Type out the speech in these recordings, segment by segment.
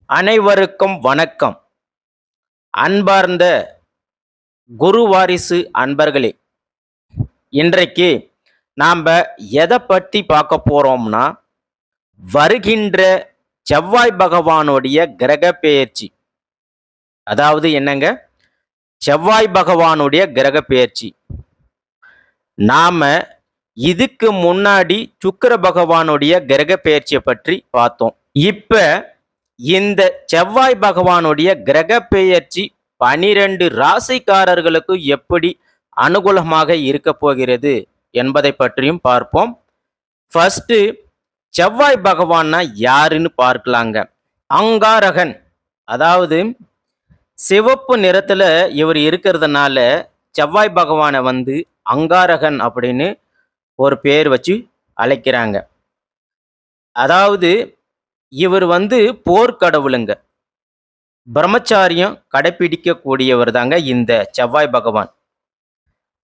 அனைவருக்கும் வணக்கம். அன்பார்ந்த குரு வாரிசு அன்பர்களே, இன்றைக்கு நாம் எதை பற்றி பார்க்க போறோம்னா, வருகின்ற செவ்வாய் பகவானுடைய கிரக பெயர்ச்சி. அதாவது என்னங்க, செவ்வாய் பகவானுடைய கிரக பெயர்ச்சி. நாம இதுக்கு முன்னாடி சுக்கிர பகவானுடைய கிரக பெயர்ச்சியை பற்றி பார்த்தோம். இப்ப இந்த செவ்வாய் பகவானுடைய கிரக பெயர்ச்சி 12 ராசிக்காரர்களுக்கு எப்படி அனுகூலமாக இருக்க போகிறது என்பதை பற்றியும் பார்ப்போம். ஃபர்ஸ்ட், செவ்வாய் பகவான்னா யாருன்னு பார்க்கலாங்க. அங்காரகன், அதாவது சிவப்பு நிறத்துல இவர் இருக்கிறதுனால செவ்வாய் பகவானை அங்காரகன் அப்படின்னு ஒரு பேர் வச்சு அழைக்கிறாங்க. அதாவது இவர் போர்க்கடவுளுங்க. பிரம்மச்சாரியம் கடைபிடிக்கக்கூடியவர் தாங்க இந்த செவ்வாய் பகவான்.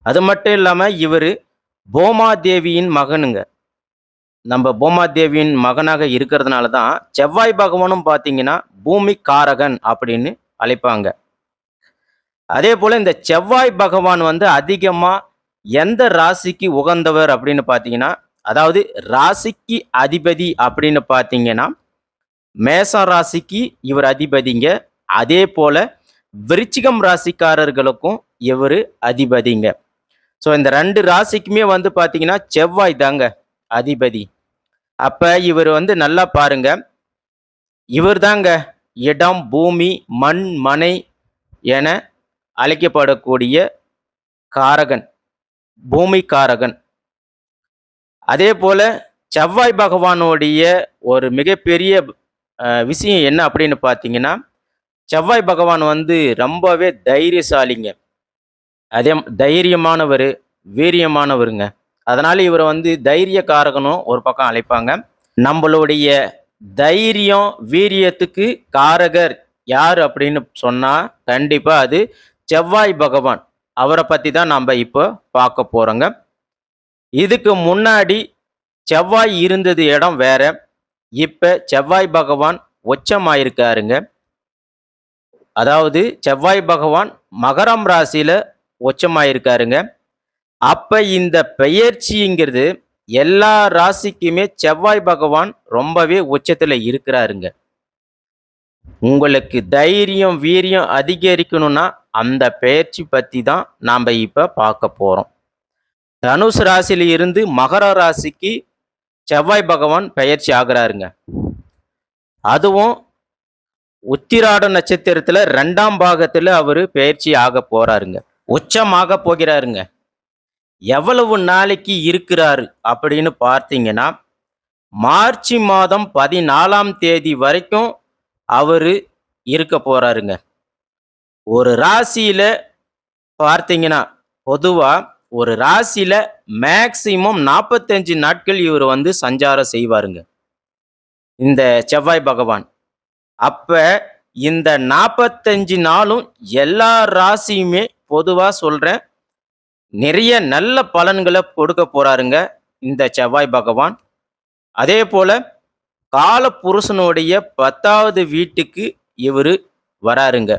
அது மட்டும் இல்லாம இவர் பூமாதேவியின் மகனுங்க. நம்ம பூமாதேவியின் மகனாக இருக்கிறதுனால தான் செவ்வாய் பகவானும் பார்த்தீங்கன்னா பூமி காரகன் அப்படின்னு அழைப்பாங்க. அதே போல இந்த செவ்வாய் பகவான் அதிகமா எந்த ராசிக்கு உகந்தவர் அப்படின்னு பார்த்தீங்கன்னா, அதாவது ராசிக்கு அதிபதி அப்படின்னு பார்த்தீங்கன்னா மேசம் ராசிக்கு இவர் அதிபதிங்க. அதே போல விருச்சிகம் ராசிக்காரர்களுக்கும் இவர் அதிபதிங்க. ஸோ இந்த 2 ராசிக்குமே பார்த்தீங்கன்னா செவ்வாய் தாங்க அதிபதி. அப்ப இவர் நல்லா பாருங்க, இவர் தாங்க இடம், பூமி, மண், மனை என அழைக்கப்படக்கூடிய காரகன், பூமி காரகன். அதே போல செவ்வாய் பகவானுடைய ஒரு மிகப்பெரிய விஷயம் என்ன அப்படின்னு பார்த்தீங்கன்னா, செவ்வாய் பகவான் ரொம்பவே தைரியசாலிங்க. அதே தைரியமானவர், வீரியமானவருங்க. அதனால இவரை தைரியக்காரகனும் ஒரு பக்கம் அழைப்பாங்க. நம்மளுடைய தைரியம், வீரியத்துக்கு காரகர் யார் அப்படின்னு சொன்னா கண்டிப்பா அது செவ்வாய் பகவான். அவரை பத்தி தான் நம்ம இப்போ பார்க்க போறோங்க. இதுக்கு முன்னாடி செவ்வாய் இருந்தது இடம் வேற. இப்ப செவ்வாய் பகவான் உச்சமாயிருக்காருங்க. அதாவது செவ்வாய் பகவான் மகரம் ராசியில உச்சமாயிருக்காருங்க. அப்ப இந்த பெயர்ச்சிங்கிறது எல்லா ராசிக்குமே செவ்வாய் பகவான் ரொம்பவே உச்சத்துல இருக்கிறாருங்க. உங்களுக்கு தைரியம், வீரியம் அதிகரிக்கணும்னா அந்த பெயர்ச்சி பத்தி தான் நாம இப்ப பார்க்க போறோம். தனுசு ராசியில இருந்து மகர ராசிக்கு செவ்வாய் பகவான் பெயர்ச்சி ஆகிறாருங்க. அதுவும் உத்திராட நட்சத்திரத்துல 2ஆம் பாகத்துல அவரு பெயர்ச்சி ஆக போறாருங்க. உச்சமாக போகிறாருங்க. எவ்வளவு நாளைக்கு இருக்கிறாரு அப்படின்னு பார்த்தீங்கன்னா, மார்ச் மாதம் 14ஆம் தேதி வரைக்கும் அவரு இருக்க போறாருங்க. ஒரு ராசியில பார்த்தீங்கன்னா, பொதுவா ஒரு ராசியில மேக்சிமம் 45 நாட்கள் இவர் சஞ்சாரம் செய்வாருங்க இந்த செவ்வாய் பகவான். அப்ப இந்த 45 நாளும் எல்லா ராசியுமே பொதுவா சொல்றேன், நிறைய நல்ல பலன்களை கொடுக்க போறாருங்க இந்த செவ்வாய் பகவான். அதே போல கால புருஷனுடைய 10வது வீட்டுக்கு இவரு வராருங்க.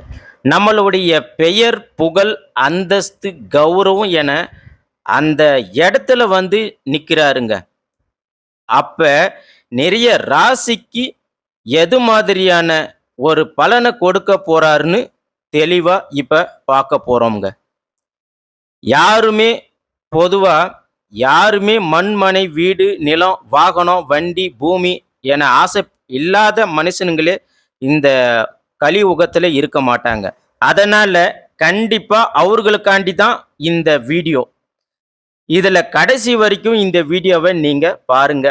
நம்மளுடைய பெயர், புகழ், அந்தஸ்து, கௌரவம் என அந்த இடத்துல நிக்கிறாருங்க. அப்ப நிறைய ராசிக்கு எது மாதிரியான ஒரு பலனை கொடுக்க போறாருன்னு தெளிவா இப்ப பார்க்க போறோம்ங்க. யாருமே மண், மனை, வீடு, நிலம், வாகனம், வண்டி, பூமி என ஆசை இல்லாத மனுஷனுங்களே இந்த கலியுகத்துல இருக்க மாட்டாங்க. அதனால கண்டிப்பா அவர்களுக்காண்டி தான் இந்த வீடியோ. இதுல கடைசி வரைக்கும் இந்த வீடியோவை நீங்க பாருங்க.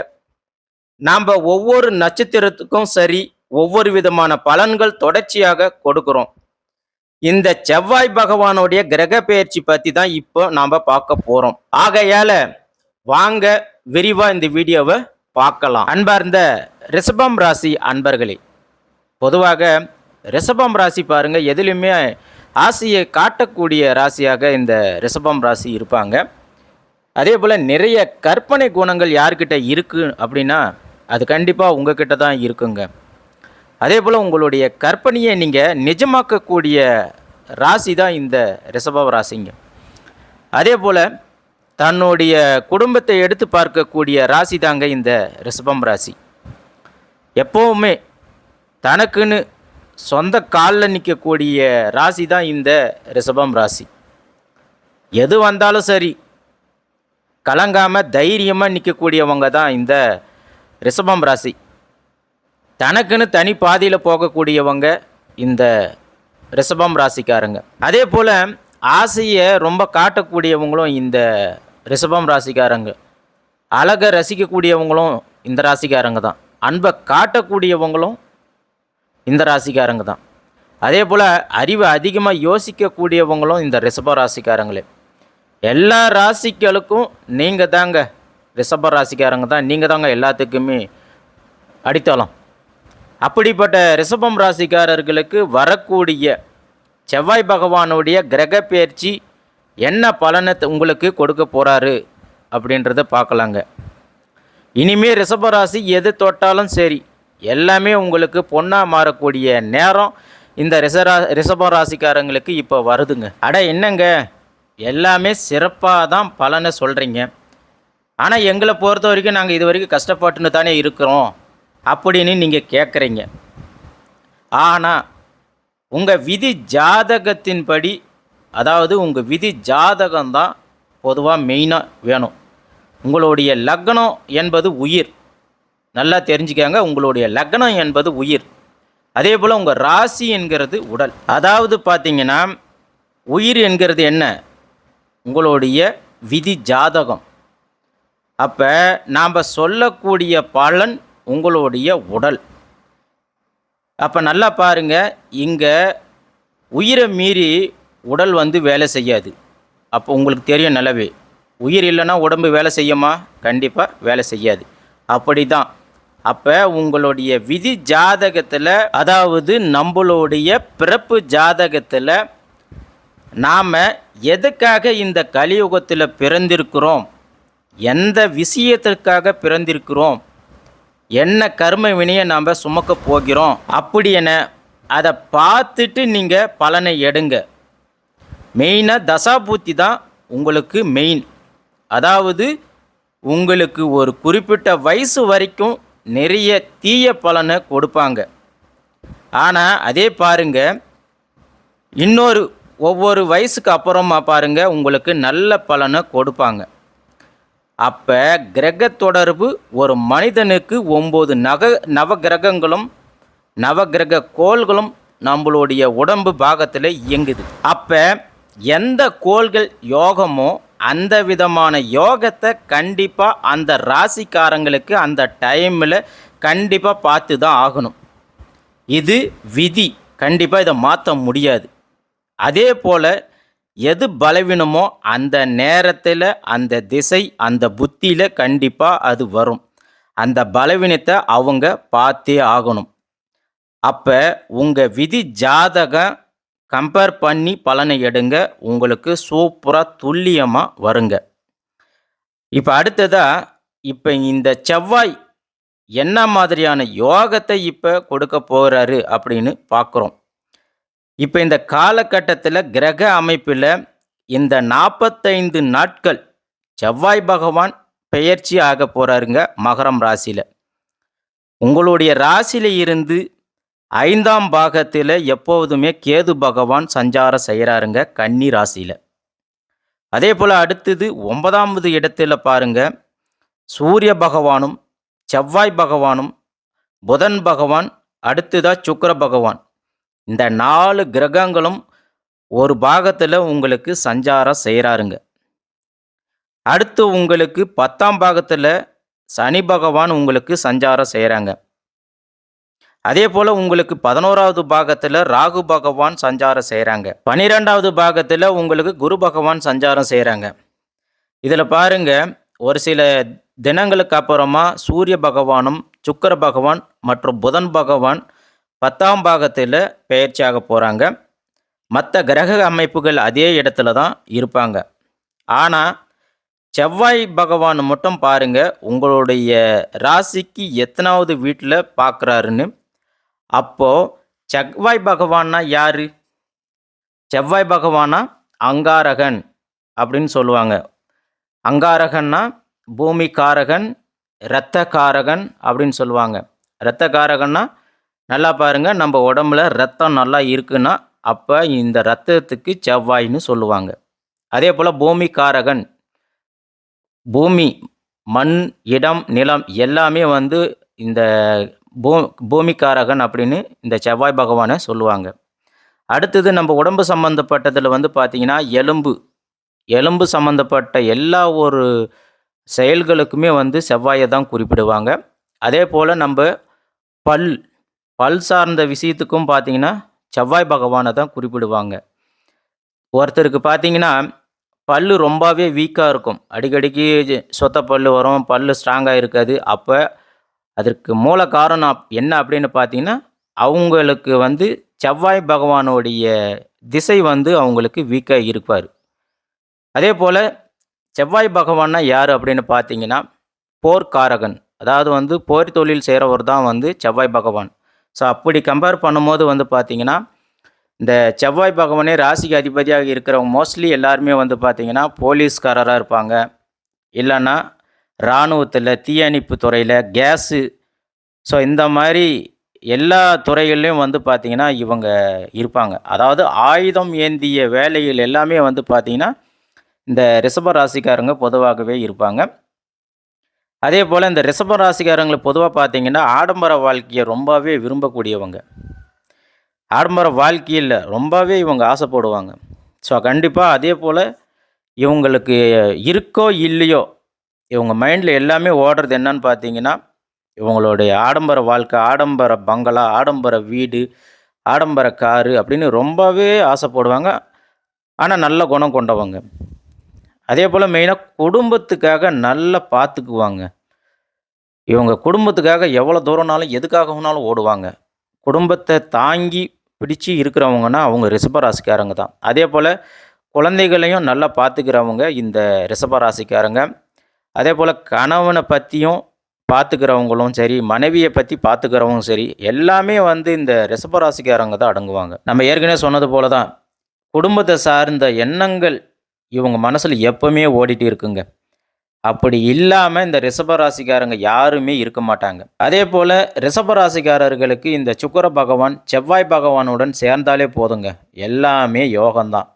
நாம ஒவ்வொரு நட்சத்திரத்துக்கும் சரி ஒவ்வொரு விதமான பலன்கள் தொடர்ச்சியாக கொடுக்கிறோம். இந்த செவ்வாய் பகவானுடைய கிரக பெயர்ச்சி பத்தி தான் இப்போ நாம பார்க்க போறோம். ஆகையால வாங்க விரிவா இந்த வீடியோவை பார்க்கலாம். அன்பார்ந்த ரிஷபம் ராசி அன்பர்களே, பொதுவாக ரிஷபம் ராசி பாருங்க எதிலுமே ஆசையை காட்டக்கூடிய ராசியாக இந்த ரிஷபம் ராசி இருப்பாங்க. அதே போல் நிறைய கற்பனை குணங்கள் யார்கிட்ட இருக்கு அப்படின்னா அது கண்டிப்பாக உங்ககிட்ட தான் இருக்குங்க. அதே போல் உங்களுடைய கற்பனையை நீங்கள் நிஜமாக்கக்கூடிய ராசி தான் இந்த ரிஷப ராசிங்க. அதே போல் தன்னுடைய குடும்பத்தை எடுத்து பார்க்கக்கூடிய ராசி தாங்க இந்த ரிஷபம் ராசி. எப்போவுமே தனக்குன்னு சொந்த காலில் நிற்கக்கூடிய ராசி தான் இந்த ரிஷபம் ராசி. எது வந்தாலும் சரி கலங்காமல் தைரியமாக நிற்கக்கூடியவங்க தான் இந்த ரிஷபம் ராசி. தனக்குன்னு தனி பாதையில் போகக்கூடியவங்க இந்த ரிஷபம் ராசிக்காரங்க. அதே போல் ஆசையை ரொம்ப காட்டக்கூடியவங்களும் இந்த ரிஷபம் ராசிக்காரங்க. அழகை ரசிக்கக்கூடியவங்களும் இந்த ராசிக்காரங்க தான். அன்பை காட்டக்கூடியவங்களும் இந்த ராசிக்காரங்க தான். அதே போல் அறிவை அதிகமாக யோசிக்கக்கூடியவங்களும் இந்த ரிஷப ராசிக்காரங்களே. எல்லா ராசிகளுக்கும் நீங்கள் தாங்க ரிஷப ராசிக்காரங்க தான். நீங்கள் தாங்க எல்லாத்துக்குமே அடித்தளம். அப்படிப்பட்ட ரிஷபம் ராசிக்காரர்களுக்கு வரக்கூடிய செவ்வாய் பகவானுடைய கிரக பெயர்ச்சி என்ன பலனை உங்களுக்கு கொடுக்க போகிறாரு அப்படின்றத பார்க்கலாங்க. இனிமேல் ரிஷபராசி எது தொட்டாலும் சரி எல்லாமே உங்களுக்கு பொண்ணாக மாறக்கூடிய நேரம் இந்த ரிஷப ராசிக்காரங்களுக்கு இப்போ வருதுங்க. அட என்னங்க எல்லாமே சிறப்பாக தான் பலனை சொல்கிறீங்க, ஆனால் எங்களை பொறுத்த வரைக்கும் நாங்கள் இது வரைக்கும் கஷ்டப்பட்டுன்னு தானே இருக்கிறோம் அப்படின்னு நீங்கள் கேட்குறீங்க. ஆனால் உங்கள் விதி ஜாதகத்தின்படி, அதாவது உங்கள் விதி ஜாதகம்தான் பொதுவாக மெயினாக வேணும். உங்களுடைய லக்னம் என்பது உயிர், நல்லா தெரிஞ்சுக்கங்க. உங்களுடைய லக்னம் என்பது உயிர். அதே போல் உங்கள் ராசி என்கிறது உடல். அதாவது பார்த்திங்கன்னா உயிர் என்கிறது என்ன? உங்களுடைய விதி ஜாதகம். அப்போ நாம் சொல்லக்கூடிய பலன் உங்களுடைய உடல். அப்போ நல்லா பாருங்கள், இங்கே உயிரை மீறி உடல் வேலை செய்யாது. அப்போ உங்களுக்கு தெரியும் நல்லாவே, உயிர் இல்லைன்னா உடம்பு வேலை செய்யுமா? கண்டிப்பாக வேலை செய்யாது. அப்படி தான். அப்போ உங்களுடைய விதி ஜாதகத்தில், அதாவது நம்மளுடைய பிறப்பு ஜாதகத்தில் நாம் எதுக்காக இந்த கலியுகத்தில் பிறந்திருக்கிறோம், எந்த விஷயத்திற்காக பிறந்திருக்கிறோம், என்ன கர்ம வினையை நாம் சுமக்க போகிறோம் அப்படி என அதை பார்த்துட்டு நீங்கள் பலனை எடுங்க. மெயினாக தசாபூர்த்தி தான் உங்களுக்கு மெயின். அதாவது உங்களுக்கு ஒரு குறிப்பிட்ட வயசு வரைக்கும் நிறைய தீய பலனை கொடுப்பாங்க. ஆனால் அதே பாருங்கள், ஒவ்வொரு வயசுக்கு அப்புறமா பாருங்கள் உங்களுக்கு நல்ல பலனை கொடுப்பாங்க. அப்போ கிரக தொடர்பு ஒரு மனிதனுக்கு 9 நவகிரகங்களும் நவகிரக கோள்களும் நம்மளுடைய உடம்பு பாகத்தில் இயங்குது. அப்போ எந்த கோள்கள் யோகமோ அந்த விதமான யோகத்தை கண்டிப்பாக அந்த ராசிக்காரங்களுக்கு அந்த டைமில் கண்டிப்பாக பார்த்து தான் ஆகணும். இது விதி, கண்டிப்பாக இதை மாற்ற முடியாது. அதே போல் எது பலவீனமோ அந்த நேரத்தில் அந்த திசை அந்த புத்தியில் கண்டிப்பாக அது வரும். அந்த பலவீனத்தை அவங்க பார்த்தே ஆகணும். அப்போ உங்கள் விதி ஜாதகம் கம்பேர் பண்ணி பலனை எடுங்க, உங்களுக்கு சூப்பராக துல்லியமாக வருங்க. இப்போ அடுத்ததாக, இப்போ இந்த செவ்வாய் என்ன மாதிரியான யோகத்தை இப்போ கொடுக்க போகிறாரு அப்படின்னு பார்க்குறோம். இப்போ இந்த காலகட்டத்தில் கிரக அமைப்பில் இந்த 45 நாட்கள் செவ்வாய் பகவான் பெயர்ச்சி ஆக போகிறாருங்க மகரம் ராசியில். உங்களுடைய ராசியில் இருந்து 5ஆம் பாகத்தில் எப்போதுமே கேது பகவான் சஞ்சாரம் செய்கிறாருங்க கன்னி ராசியில். அதே போல் அடுத்தது 9வது இடத்துல பாருங்க, சூரிய பகவானும் செவ்வாய் பகவானும் புதன் பகவான், அடுத்ததாக சுக்கிர பகவான், இந்த 4 கிரகங்களும் ஒரு பாகத்தில் உங்களுக்கு சஞ்சாரம் செய்கிறாருங்க. அடுத்து உங்களுக்கு 10ஆம் பாகத்தில் சனி பகவான் உங்களுக்கு சஞ்சாரம் செய்கிறாங்க. அதே போல் உங்களுக்கு 11வது பாகத்தில் ராகு பகவான் சஞ்சாரம் செய்கிறாங்க. 12வது பாகத்தில் உங்களுக்கு குரு பகவான் சஞ்சாரம் செய்கிறாங்க. இதில் பாருங்கள், ஒரு சில தினங்களுக்கு அப்புறமா சூரிய பகவானும் சுக்கிர பகவான் மற்றும் புதன் பகவான் 10ஆம் பாகத்தில் பெயர்ச்சியாக போகிறாங்க. மற்ற கிரக அமைப்புகள் அதே இடத்துல தான் இருப்பாங்க. ஆனால் செவ்வாய் பகவான் மட்டும் பாருங்கள் உங்களுடைய ராசிக்கு எத்தனாவது வீட்டில் பார்க்குறாருன்னு. அப்போ செவ்வாய் பகவான்னா யாரு? செவ்வாய் பகவானா அங்காரகன் அப்படின்னு சொல்லுவாங்க. அங்காரகன்னா பூமிக்காரகன், இரத்தக்காரகன் அப்படின்னு சொல்லுவாங்க. இரத்தக்காரகன்னா நல்லா பாருங்க, நம்ம உடம்புல ரத்தம் நல்லா இருக்குன்னா, அப்ப இந்த ரத்தத்துக்கு செவ்வாய்ன்னு சொல்லுவாங்க. அதே போல பூமிக்காரகன், பூமி, மண், இடம், நிலம் எல்லாமே வந்து இந்த பூ பூமிக்காரகன் அப்படின்னு இந்த செவ்வாய் பகவான சொல்லுவாங்க. அடுத்தது நம்ம உடம்பு சம்மந்தப்பட்டதில வந்து பார்த்தீங்கன்னா, எலும்பு. எலும்பு சம்மந்தப்பட்ட எல்லா ஒரு செயல்களுக்குமே வந்து செவ்வாய தான் குறிப்பிடுவாங்க. அதேபோல நம்ப பல், பல் சார்ந்த விஷயத்துக்கும் பார்த்தீங்கன்னா, செவ்வாய் பகவான தான் குறிப்பிடுவாங்க. ஒருத்தருக்கு பார்த்தீங்கன்னா, பல்லு ரொம்பவே வீக்கா இருக்கும். அடிக்கடிக்கு சொத்த பல்லு வரும், பல்லு ஸ்ட்ராங்கா இருக்காது. அப்ப அதற்கு மூல காரணம் என்ன அப்படின்னு பார்த்தீங்கன்னா, அவுங்களுக்கு வந்து செவ்வாய் பகவானுடைய திசை வந்து அவுங்களுக்கு வீக்கா இருப்பாரு. அதேபோல செவ்வாய் பகவான்னா யாரு அப்படின்னு பார்த்தீங்கன்னா, போர்க்காரகன். அதாவது வந்து போர் தொழில் செய்றவர் தான் வந்து செவ்வாய் பகவான். ஸோ அப்படி கம்பேர் பண்ணும்போது வந்து பார்த்தீங்கன்னா, இந்த செவ்வாய் பகவானே ராசிக்கு அதிபதியாக இருக்கிறவங்க மோஸ்ட்லி எல்லாருமே வந்து பார்த்தீங்கன்னா, போலீஸ்காரரா இருப்பாங்க. இல்லன்னா இராணுவத்தில, தீயணைப்பு துறையில, கேஸு ஸோ இந்த மாரி எல்லா துறைகள்லயும் வந்து பார்த்தீங்கன்னா, இவங்க இருப்பாங்க. அதாவது ஆயுதம் ஏந்திய வேலைகள் எல்லாமே வந்து பார்த்தீங்கன்னா, இந்த ரிஷப ராசிக்காரங்க பொதுவாகவே இருப்பாங்க. அதேபோல இந்த ரிஷப ராசிக்காரங்கள பொதுவா பார்த்தீங்கன்னா, ஆடம்பர வாழ்க்கைய ரொம்பவே விரும்பக்கூடியவங்க. ஆடம்பர வாழ்க்கையில ரொம்பவே இவங்க ஆசைப்படுவாங்க. ஸோ கண்டிப்பா அதேபோல இவங்களுக்கு இருக்கோ இல்லையோ, இவங்க மைண்ட்ல எல்லாமே ஓடுறது என்னன்னு பார்த்தீங்கன்னா, இவங்களுடைய ஆடம்பர வாழ்க்கை, ஆடம்பர பங்களா, ஆடம்பர வீடு, ஆடம்பர காரு அப்படின்னு ரொம்பவே ஆசைப்படுவாங்க. ஆனா நல்ல குணம் கொண்டவங்க. அதேபோல மெயினா குடும்பத்துக்காக நல்லா பார்த்துக்குவாங்க. இவங்க குடும்பத்துக்காக எவ்வளோ தூரம்னாலும், எதுக்காகவும்னாலும் ஓடுவாங்க. குடும்பத்த தாங்கி பிடிச்சு இருக்கிறவங்கன்னா, அவங்க ரிஷப ராசிக்காரங்க தான். அதேபோல குழந்தைகளையும் நல்லா பார்த்துக்கிறவங்க இந்த ரிஷப ராசிக்காரங்க. அதேபோல கணவன பத்தியும் பார்த்துக்கிறவங்களும் சரி, மனைவிய பத்தி பார்த்துக்கிறவங்களும் சரி, எல்லாமே வந்து இந்த ரிஷப ராசிக்காரங்க தான் அடங்குவாங்க. நம்ம ஏற்கனவே சொன்னது போல தான், குடும்பத்த சார்ந்த எண்ணங்கள் இவங்க மனசுல எப்பவுமே ஓடிட்டு இருக்குங்க. அப்படி இல்லாம இந்த ரிஷப ராசிக்காரங்க யாருமே இருக்க மாட்டாங்க. அதேபோல ரிஷப ராசிக்காரர்களுக்கு இந்த சுக்கிர பகவான், செவ்வாய் பகவானுடன் சேர்ந்தாலே போதுங்க. எல்லாமே யோகம் தான்.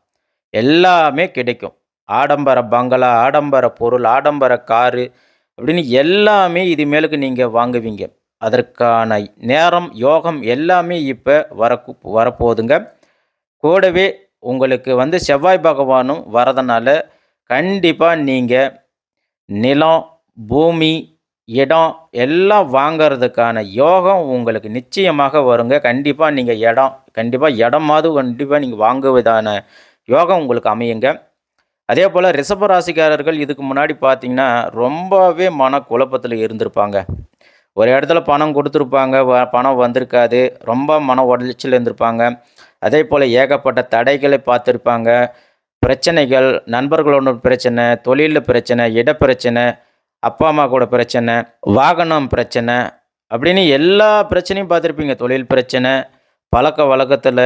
எல்லாமே கிடைக்கும். ஆடம்பர பங்களா, ஆடம்பர பொருள், ஆடம்பர காரு அப்படின்னு எல்லாமே இனிமேலுக்கு நீங்க வாங்குவீங்க. அதற்கான நேரம், யோகம் எல்லாமே இப்ப வரப்போதுங்க. கூடவே உங்களுக்கு வந்து செவ்வாய் பகவானும் வரதுனால, கண்டிப்பா நீங்க நிலம், பூமி, இடம் எல்லாம் வாங்கறதுக்கான யோகம் உங்களுக்கு நிச்சயமாக வருங்க. கண்டிப்பா இடமாவது கண்டிப்பா நீங்க வாங்குவதான யோகம் உங்களுக்கு அமையுங்க. அதேபோல ரிஷப ராசிக்காரர்கள் இதுக்கு முன்னாடி பார்த்தீங்கன்னா, ரொம்பவே மனக்குழப்பத்தில இருந்திருப்பாங்க. ஒரு இடத்துல பணம் குடுத்துருப்பாங்க, பணம் வந்திருக்காது. ரொம்ப மன உளைச்சல்ல இருந்திருப்பாங்க. அதேபோல ஏகப்பட்ட தடைகளை பார்த்திருப்பாங்க. பிரச்சனைகள், நண்பர்களோட பிரச்சனை, தொழில்ல பிரச்சனை, பிரச்சனை, அப்பா, அம்மா கூட பிரச்சனை, வாகனம் பிரச்சனை அப்படின்னு எல்லா பிரச்சனையும் பார்த்துருப்பீங்க. தொழில் பிரச்சனை, பழக்கவழக்கத்தில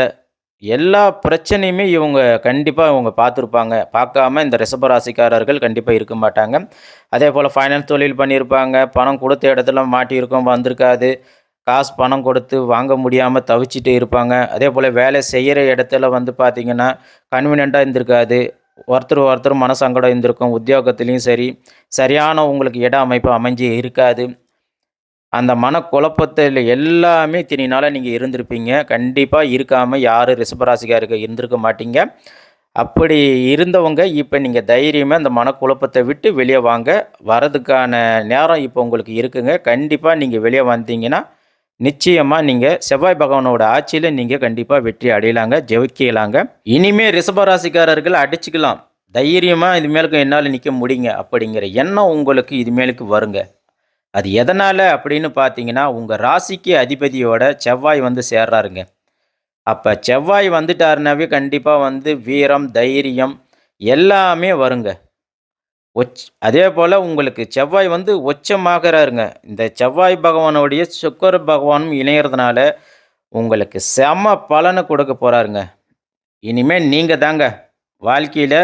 எல்லா பிரச்சனையுமே இவங்க கண்டிப்பா பார்த்துருப்பாங்க. பார்க்காம இந்த ரிஷப ராசிக்காரர்கள் கண்டிப்பா இருக்க மாட்டாங்க. அதேபோல ஃபைனான்ஸ் தொழில் பண்ணியிருப்பாங்க. பணம் குடுத்த இடத்துல மாட்டியிருக்கும், வந்திருக்காது. காசு பணம் கொடுத்து வாங்க முடியாம தவிச்சுட்டு இருப்பாங்க. அதேபோல வேலை செய்யற இடத்துல வந்து பார்த்தீங்கன்னா, கன்வீனியன்ட்டா இருந்திருக்காது. ஒருத்தர் மனசங்கடம் இருந்திருக்கும். உத்தியோகத்திலயும் சரி, சரியான உங்களுக்கு இட அமைப்பு அமைஞ்சு இருக்காது. அந்த மனக்குழப்பத்துல எல்லாமே இத்தனை நாளா நீங்க இருந்திருப்பீங்க. கண்டிப்பா இருக்காம யாரும் ரிஷபராசிக்காரங்க இருந்திருக்க மாட்டீங்க. அப்படி இருந்தவங்க இப்ப நீங்க தைரியமா அந்த மனக்குழப்பத்த விட்டு வெளிய வாங்க. வரதுக்கான நேரம் இப்ப உங்களுக்கு இருக்குங்க. கண்டிப்பா நீங்க வெளிய வந்தீங்கன்னா, நிச்சயமா நீங்க செவ்வாய் பகவானோட ஆட்சியில நீங்க கண்டிப்பா வெற்றி அடையலாங்க, ஜெயிக்கலாங்க. இனிமே ரிஷபராசிக்காரர்கள் அடிச்சுக்கலாம். தைரியமா இனிமேலுக்கு என்னால நிக்க முடியுங்க அப்படிங்கிற எண்ணம் உங்களுக்கு இனிமேலுக்கு வருங்க. அது எதனால அப்படின்னு பார்த்தீங்கன்னா, உங்க ராசிக்கு அதிபதியோட செவ்வாய் வந்து சேர்றாருங்க. அப்ப செவ்வாய் வந்துட்டாருனாவே கண்டிப்பா வந்து வீரம், தைரியம் எல்லாமே வருங்க. அதேபோல உங்களுக்கு செவ்வாய் வந்து உச்சமாகறாருங்க. இந்த செவ்வாய் பகவானுடைய சுக்கிர பகவானும் இணையறதுனால, உங்களுக்கு செம பலன கொடுக்க போறாருங்க. இனிமே நீங்க தாங்க வாழ்க்கையில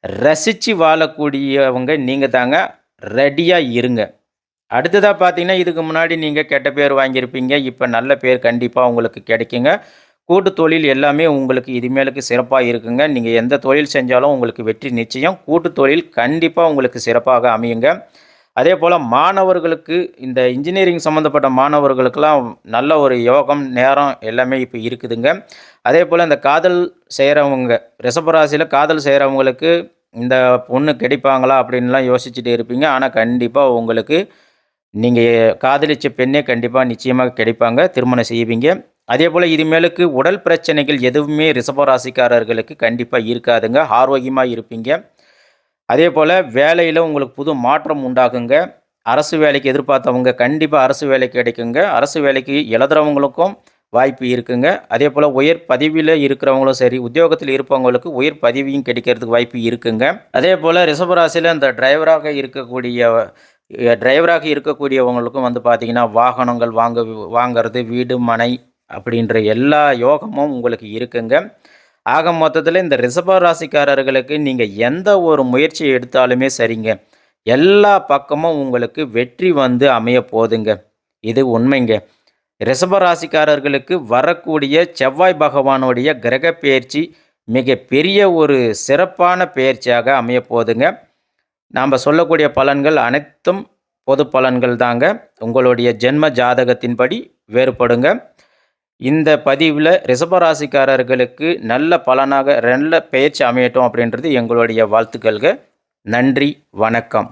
ரசிச்சு வாழக்கூடியவங்க நீங்க தாங்க. ரெடியா இருங்க. அடுத்ததா பார்த்தீங்கன்னா, இதுக்கு முன்னாடி நீங்க கெட்ட பேர் வாங்கியிருப்பீங்க. இப்ப நல்ல பேர் கண்டிப்பா உங்களுக்கு கிடைக்குங்க. கூட்டு தொழில் எல்லாமே உங்களுக்கு இனிமேலுக்கு சிறப்பா இருக்குங்க. நீங்க எந்த தொழில் செஞ்சாலும் உங்களுக்கு வெற்றி நிச்சயம். கூட்டு தொழில் கண்டிப்பா உங்களுக்கு சிறப்பாக அமையுங்க. அதேபோல மாணவர்களுக்கு இந்த இன்ஜினியரிங் சம்மந்தப்பட்ட மாணவர்களுக்கெல்லாம் நல்ல ஒரு யோகம், நேரம் எல்லாமே இப்ப இருக்குதுங்க. அதேபோல இந்த காதல் செய்றவங்க ரிஷபராசியில காதல் செய்றவங்களுக்கு இந்த பொண்ணு கிடைப்பாங்களா? அப்படின்லாம் யோசிச்சுட்டு இருப்பீங்க. ஆனா கண்டிப்பா உங்களுக்கு நீங்க காதலிச்ச பெண்ணே கண்டிப்பா நிச்சயமா கிடைப்பாங்க. திருமணம் செய்வீங்க. அதேபோல இனிமேலுக்கு உடல் பிரச்சனைகள் எதுவுமே ரிஷபராசிக்காரர்களுக்கு கண்டிப்பா இருக்காதுங்க. ஆரோக்கியமா இருப்பீங்க. அதேபோல வேலையில உங்களுக்கு புது மாற்றம் உண்டாகுங்க. அரசு வேலைக்கு எதிர்பார்த்தவங்க கண்டிப்பா அரசு வேலை கிடைக்குங்க. அரசு வேலைக்கு எழுதுறவங்களுக்கும் வாய்ப்பு இருக்குங்க. அதேபோல உயர் பதவியில இருக்கிறவங்களும் சரி, உத்தியோகத்தில இருப்பவங்களுக்கு உயர் பதவியும் கிடைக்கிறதுக்கு வாய்ப்பு இருக்குங்க. அதேபோல ரிஷபராசியில இந்த டிரைவராக இருக்கக்கூடியவங்களுக்கும் வந்து பார்த்தீங்கன்னா, வாகனங்கள் வாங்குறது, வீடு, மனை அப்படின்ற எல்லா யோகமும் உங்களுக்கு இருக்குங்க. ஆக மொத்தத்தில இந்த ரிஷப ராசிக்காரர்களுக்கு நீங்க எந்த ஒரு முயற்சி எடுத்தாலுமே சரிங்க, எல்லா பக்கமும் உங்களுக்கு வெற்றி வந்து அமைய போதுங்க. இது உண்மைங்க. ரிஷப ராசிக்காரர்களுக்கு வரக்கூடிய செவ்வாய் பகவானுடைய கிரக பெயர்ச்சி மிகப்பெரிய ஒரு சிறப்பான பெயர்ச்சியாக அமைய போதுங்க. நாம சொல்லக்கூடிய பலன்கள் அனைத்தும் பொது பலன்கள் தாங்க. உங்களுடைய ஜென்ம ஜாதகத்தின்படி வேறுபடுங்க. இந்த பதிவுல ரிஷபராசிக்காரர்களுக்கு நல்ல பலனாக நல்ல பெயர்ச்சி அமையட்டும் அப்படின்றது எங்களுடைய வாழ்த்துக்கள்க. நன்றி, வணக்கம்.